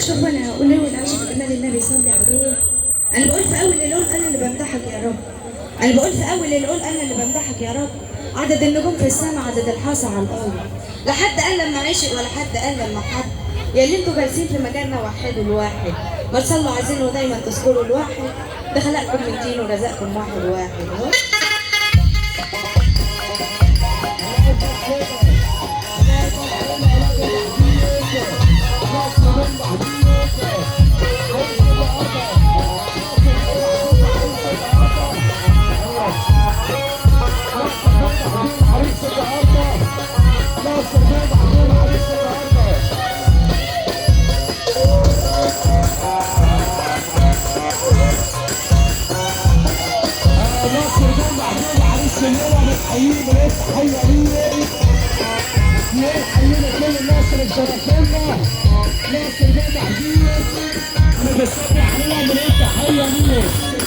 بقولش ربنا قول له العيش بجمال النبي صلي عليه. انا بقول في اول الليل انا اللي بمدحك يا رب. انا بقول في اول الليل انا اللي بمدحك يا رب. عدد النجوم في السماء عدد الحصى على الارض. لا حد قال لما عشق ولا حد قال لما حد. يا اللي انتوا جالسين في مكاننا وحدوا الواحد. ما تصلوا عايزين ودايما تذكروا الواحد. ده خلقكم من طين ورزقكم واحد واحد. حيينا كل الناس اللي شرفونا. ناصر بيه عزيز انا بسمع عليها من التحيه ليه.